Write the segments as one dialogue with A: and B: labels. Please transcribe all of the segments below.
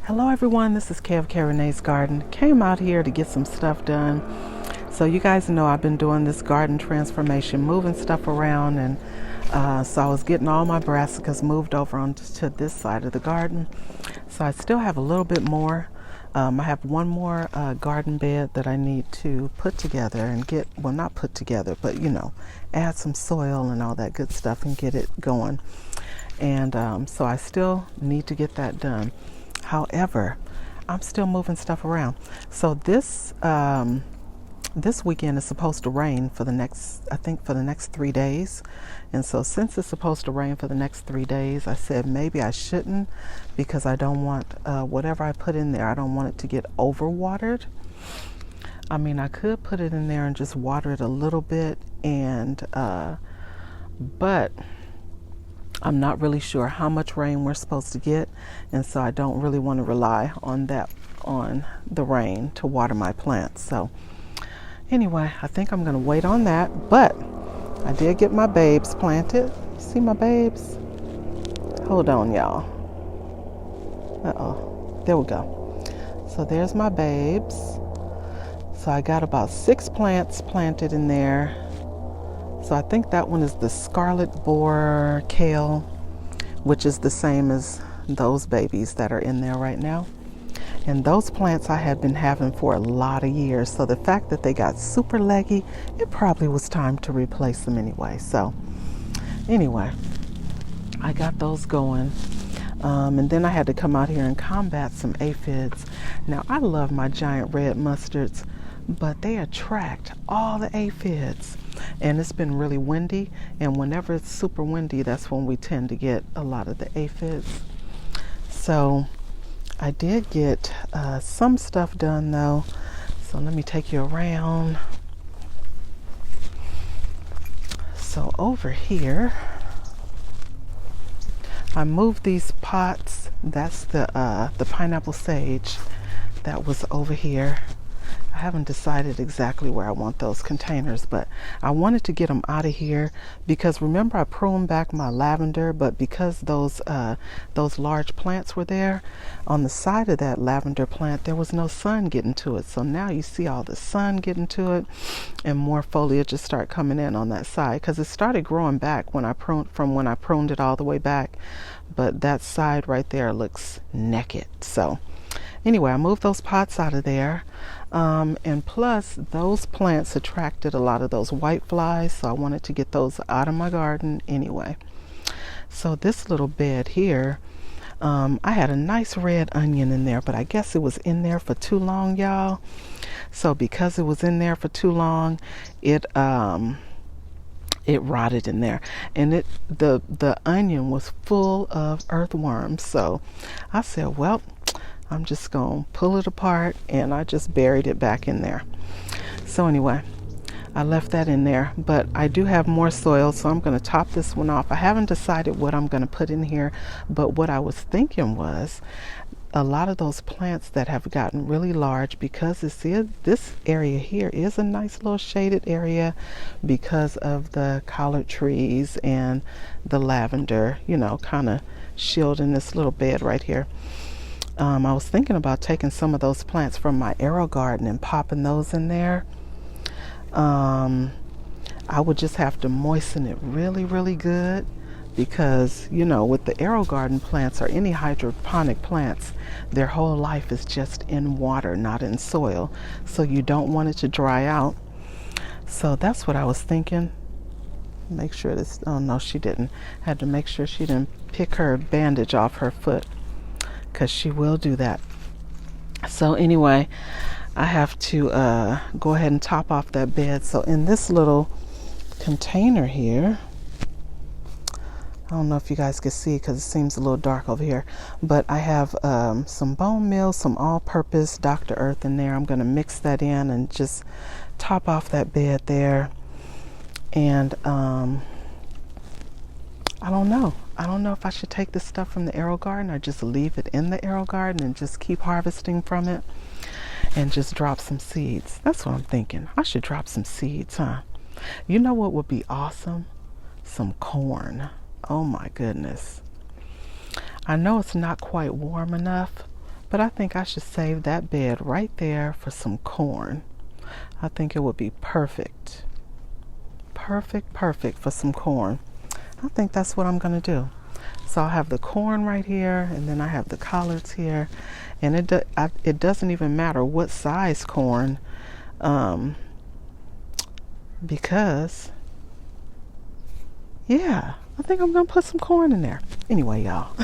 A: Hello everyone, this is Kay of Kayreneesgarden. Came out here to get some stuff done. So you guys know I've been doing this garden transformation, moving stuff around, and so I was getting all my brassicas moved over onto this side of the garden. So I still have a little bit more. I have one more garden bed that I need to put together and get, well, not put together, but add some soil and all that good stuff and get it going. And so I still need to get that done. However, I'm still moving stuff around. So this weekend is supposed to rain for the next, I think for the next 3 days. And so since it's supposed to rain for the next 3 days, I said maybe I shouldn't, because I don't want whatever I put in there, I don't want it to get overwatered. I mean, I could put it in there and just water it a little bit, and but I'm not really sure how much rain we're supposed to get, and so I don't really want to rely on the rain to water my plants. So anyway, I think I'm going to wait on that, but I did get my babes planted. See my babes? Hold on, y'all. There we go. So there's my babes. So I got about 6 plants planted in there. So I think that one is the scarlet borer kale, which is the same as those babies that are in there right now. And those plants I had been having for a lot of years. So the fact that they got super leggy, it probably was time to replace them anyway. So anyway, I got those going. And then I had to come out here and combat some aphids. Now, I love my giant red mustards, but they attract all the aphids. And it's been really windy, and whenever it's super windy, that's when we tend to get a lot of the aphids. So I did get some stuff done though. So let me take you around. So over here, I moved these pots. That's the pineapple sage that was over here. I haven't decided exactly where I want those containers, but I wanted to get them out of here because remember I pruned back my lavender, but because those large plants were there on the side of that lavender plant, there was no sun getting to it. So now you see all the sun getting to it, and more foliage just start coming in on that side because it started growing back when I pruned it all the way back, but that side right there looks naked. So anyway, I moved those pots out of there. And plus, those plants attracted a lot of those white flies, so I wanted to get those out of my garden anyway. So this little bed here, I had a nice red onion in there, but I guess it was in there for too long, y'all. So because it was in there for too long, it rotted in there, and the onion was full of earthworms. So I said, well, I'm just gonna pull it apart, and I just buried it back in there. So anyway, I left that in there, but I do have more soil, so I'm gonna top this one off. I haven't decided what I'm gonna put in here, but what I was thinking was a lot of those plants that have gotten really large, because this area here is a nice little shaded area because of the collard trees and the lavender, kind of shielding this little bed right here. I was thinking about taking some of those plants from my AeroGarden and popping those in there. I would just have to moisten it really, really good because, with the AeroGarden plants or any hydroponic plants, their whole life is just in water, not in soil. So you don't want it to dry out. So that's what I was thinking. Make sure this, oh no, she didn't. Had to make sure she didn't pick her bandage off her foot, because she will do that. So anyway, I have to go ahead and top off that bed. So in this little container here, I don't know if you guys can see because it seems a little dark over here, but I have some bone meal, some all-purpose Dr. Earth in there. I'm going to mix that in and just top off that bed there. And I don't know if I should take this stuff from the AeroGarden or just leave it in the AeroGarden and just keep harvesting from it and just drop some seeds. That's what I'm thinking. I should drop some seeds, huh? You know what would be awesome? Some corn. Oh my goodness. I know it's not quite warm enough, But I think I should save that bed right there for some corn. I think it would be perfect. Perfect for some corn. I think that's what I'm going to do. So I'll have the corn right here, and then I have the collards here. And it doesn't even matter what size corn, because, yeah, I think I'm going to put some corn in there. Anyway, y'all.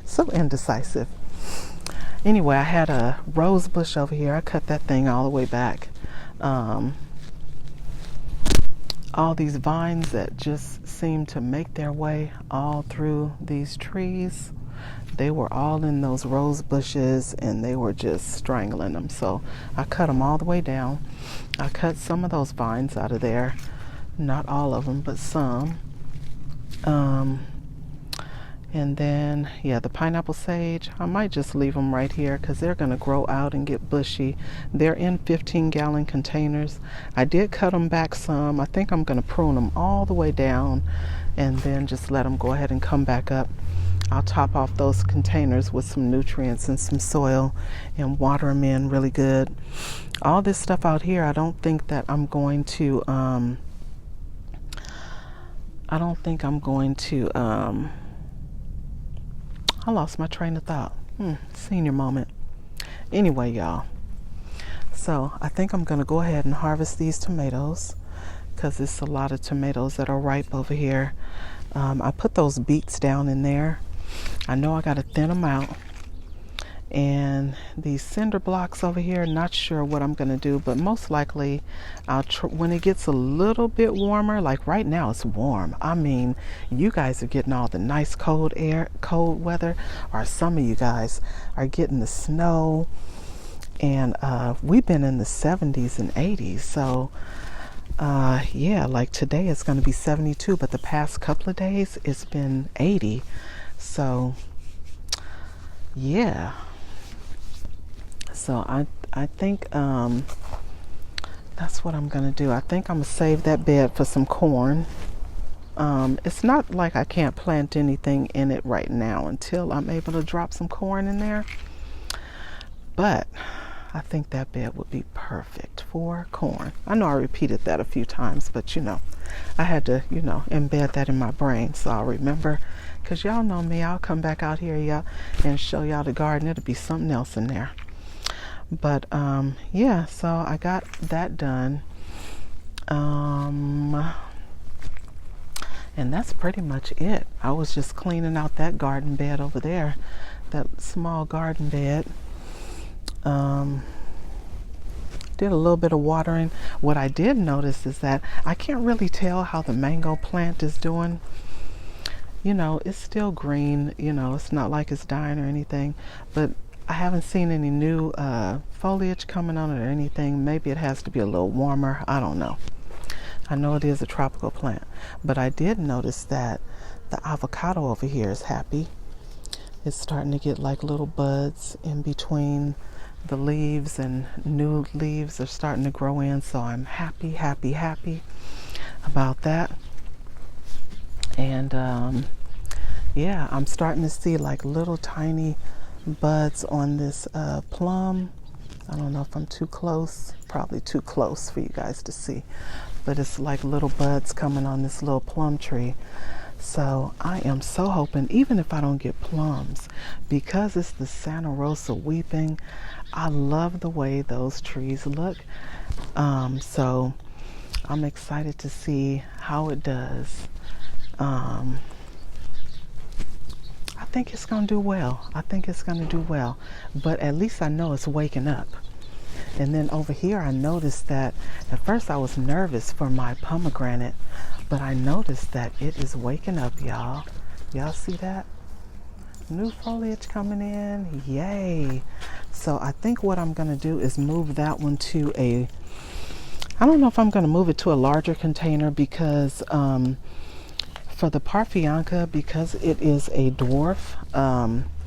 A: So indecisive. Anyway, I had a rose bush over here. I cut that thing all the way back. All these vines that just seem to make their way all through these trees, they were all in those rose bushes and they were just strangling them. So I cut them all the way down. I cut some of those vines out of there. Not all of them, but some. And then, yeah, the pineapple sage, I might just leave them right here because they're going to grow out and get bushy. They're in 15-gallon containers. I did cut them back some. I think I'm going to prune them all the way down and then just let them go ahead and come back up. I'll top off those containers with some nutrients and some soil and water them in really good. All this stuff out here, I don't think that I'm going to, I lost my train of thought. Senior moment. Anyway, y'all. So I think I'm going to go ahead and harvest these tomatoes because it's a lot of tomatoes that are ripe over here. I put those beets down in there. I know I got to thin them out. And these cinder blocks over here, not sure what I'm going to do, but most likely when it gets a little bit warmer, like right now it's warm. I mean, you guys are getting all the nice cold weather, or some of you guys are getting the snow. And we've been in the 70s and 80s. So yeah, like today it's going to be 72, but the past couple of days it's been 80. So yeah. So I think that's what I'm going to do. I think I'm going to save that bed for some corn. It's not like I can't plant anything in it right now until I'm able to drop some corn in there. But I think that bed would be perfect for corn. I know I repeated that a few times, but I had to, embed that in my brain so I'll remember. Because y'all know me, I'll come back out here, y'all, and show y'all the garden. It'll be something else in there. But yeah, so I got that done. And that's pretty much it. I was just cleaning out that garden bed over there, that small garden bed. Did a little bit of watering. What I did notice is that I can't really tell how the mango plant is doing. It's still green, it's not like it's dying or anything, but I haven't seen any new foliage coming on it or anything. Maybe it has to be a little warmer. I don't know. I know it is a tropical plant, but I did notice that the avocado over here is happy. It's starting to get like little buds in between the leaves, and new leaves are starting to grow in. So I'm happy about that. And yeah, I'm starting to see like little tiny buds on this plum. I don't know if I'm too close, probably too close for you guys to see, but it's like little buds coming on this little plum tree. So I am so hoping, even if I don't get plums, because it's the Santa Rosa weeping, I love the way those trees look. So I'm excited to see how it does. I think it's going to do well. But at least I know it's waking up. And then over here, I noticed that at first I was nervous for my pomegranate, but I noticed that it is waking up, y'all. Y'all see that? New foliage coming in. Yay. So I think what I'm going to do is move that one to I don't know if I'm going to move it to a larger container because for the Parfianca, because it is a dwarf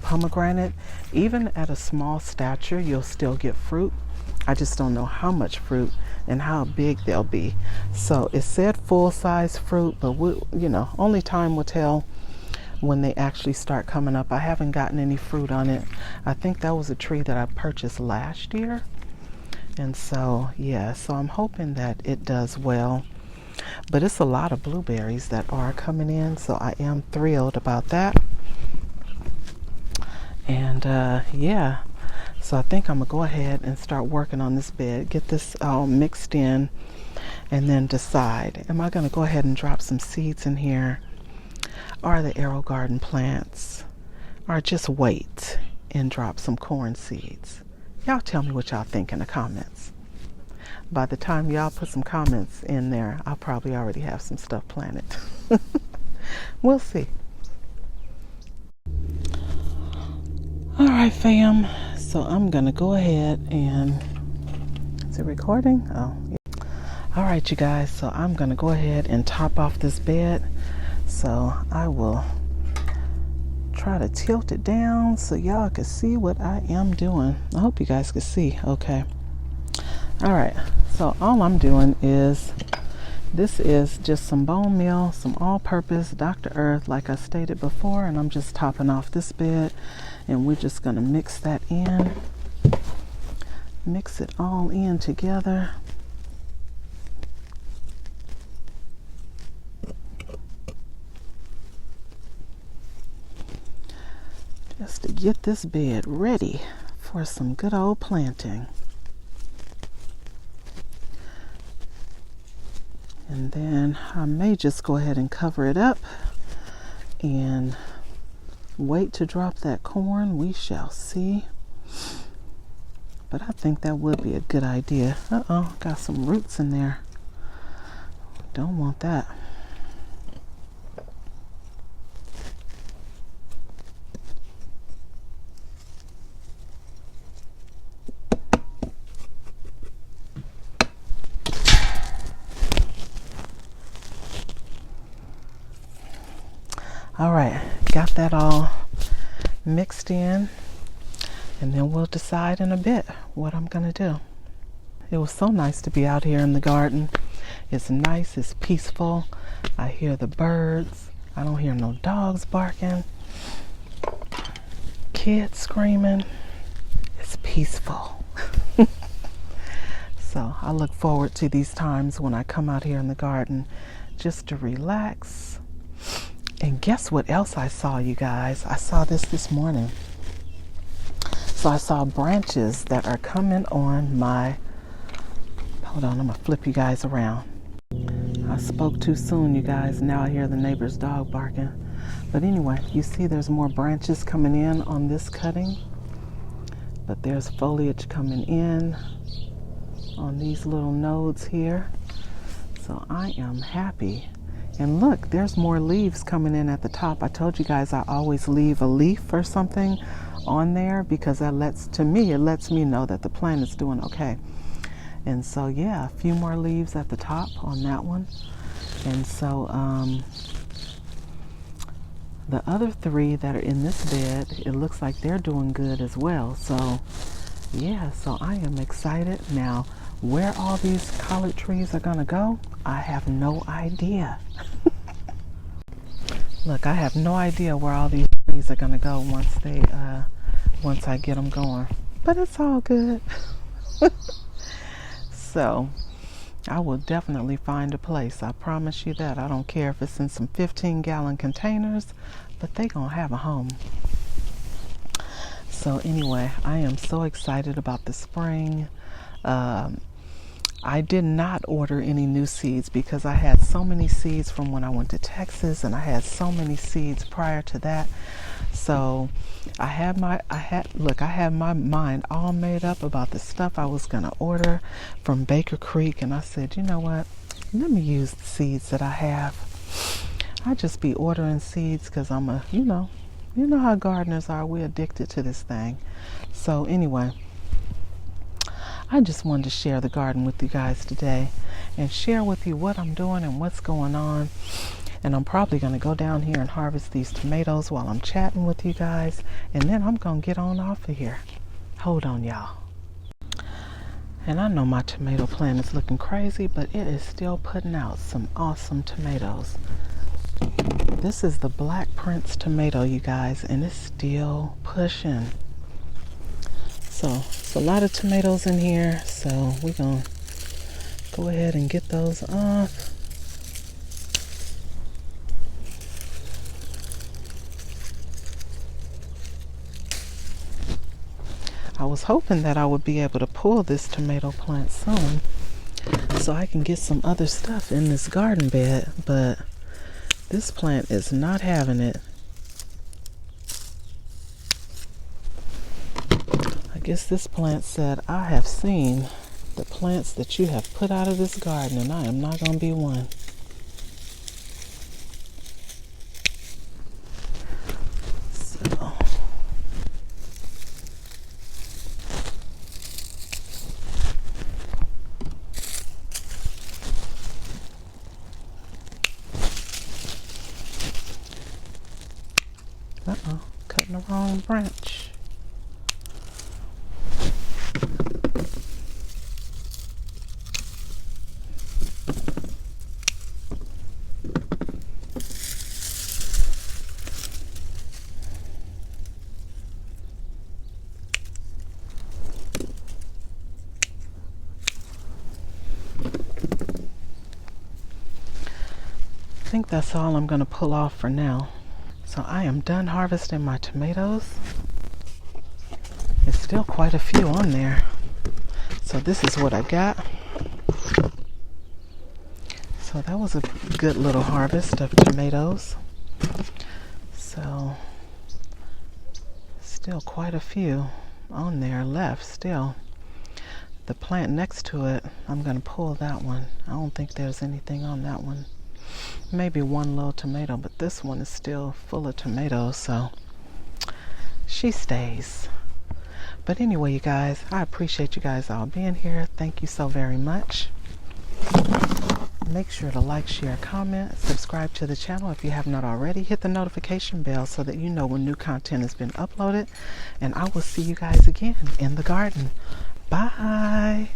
A: pomegranate, even at a small stature, you'll still get fruit. I just don't know how much fruit and how big they'll be. So it said full-size fruit, but only time will tell when they actually start coming up. I haven't gotten any fruit on it. I think that was a tree that I purchased last year. And so, yeah, so I'm hoping that it does well. But it's a lot of blueberries that are coming in, so I am thrilled about that. And yeah, so I think I'm gonna go ahead and start working on this bed, get this all mixed in, and then decide, am I gonna go ahead and drop some seeds in here, or the arrow garden plants, or just wait and drop some corn seeds? Y'all tell me what y'all think in the comments. By the time y'all put some comments in there, I'll probably already have some stuff planted. We'll see. All right, fam. So I'm gonna go ahead and, is it recording? Oh, yeah. All right, you guys. So I'm gonna go ahead and top off this bed. So I will try to tilt it down so y'all can see what I am doing. I hope you guys can see. Okay. All right. So all I'm doing is, this is just some bone meal, some all-purpose Dr. Earth, like I stated before, and I'm just topping off this bed, and we're just going to mix that in. Mix it all in together. Just to get this bed ready for some good old planting. And then I may just go ahead and cover it up and wait to drop that corn. We shall see. But I think that would be a good idea. Uh-oh, got some roots in there. Don't want that. All right, got that all mixed in, and then we'll decide in a bit what I'm gonna do. It was so nice to be out here in the garden. It's nice, it's peaceful. I hear the birds. I don't hear no dogs barking, kids screaming. It's peaceful. So I look forward to these times when I come out here in the garden just to relax. And guess what else I saw, you guys? I saw this morning. So I saw branches that are coming on my, hold on, I'm gonna flip you guys around. I spoke too soon, you guys. Now I hear the neighbor's dog barking. But anyway, you see there's more branches coming in on this cutting. But there's foliage coming in on these little nodes here. So I am happy. And look, there's more leaves coming in at the top. I told you guys I always leave a leaf or something on there because that lets me know that the plant is doing okay. And so yeah, a few more leaves at the top on that one. And so the other three that are in this bed, it looks like they're doing good as well. So yeah, so I am excited. Now, where all these collard trees are gonna go, I have no idea. Look, I have no idea where all these trees are gonna go once I get them going. But it's all good. So I will definitely find a place. I promise you that. I don't care if it's in some 15-gallon containers, but they gonna have a home. So anyway, I am so excited about the spring. I did not order any new seeds because I had so many seeds from when I went to Texas, and I had so many seeds prior to that. So I had my mind all made up about the stuff I was gonna order from Baker Creek, and I said, you know what? Let me use the seeds that I have. I just be ordering seeds because I'm you know how gardeners are. We're addicted to this thing. So anyway, I just wanted to share the garden with you guys today and share with you what I'm doing and what's going on. And I'm probably going to go down here and harvest these tomatoes while I'm chatting with you guys. And then I'm going to get on off of here. Hold on, y'all. And I know my tomato plant is looking crazy, but it is still putting out some awesome tomatoes. This is the Black Prince tomato, you guys, and it's still pushing. So it's a lot of tomatoes in here, so we're gonna go ahead and get those off. I was hoping that I would be able to pull this tomato plant soon so I can get some other stuff in this garden bed, but this plant is not having it. I guess this plant said, I have seen the plants that you have put out of this garden, and I am not going to be one. So cutting the wrong branch. I think that's all I'm going to pull off for now. So I am done harvesting my tomatoes. There's still quite a few on there. So this is what I got. So that was a good little harvest of tomatoes. So still quite a few on there left still. The plant next to it, I'm going to pull that one. I don't think there's anything on that one. Maybe one little tomato, but this one is still full of tomatoes, so she stays. But anyway, you guys, I appreciate you guys all being here. Thank you so very much. Make sure to like, share, comment, subscribe to the channel if you have not already. Hit the notification bell so that you know when new content has been uploaded. And I will see you guys again in the garden. Bye.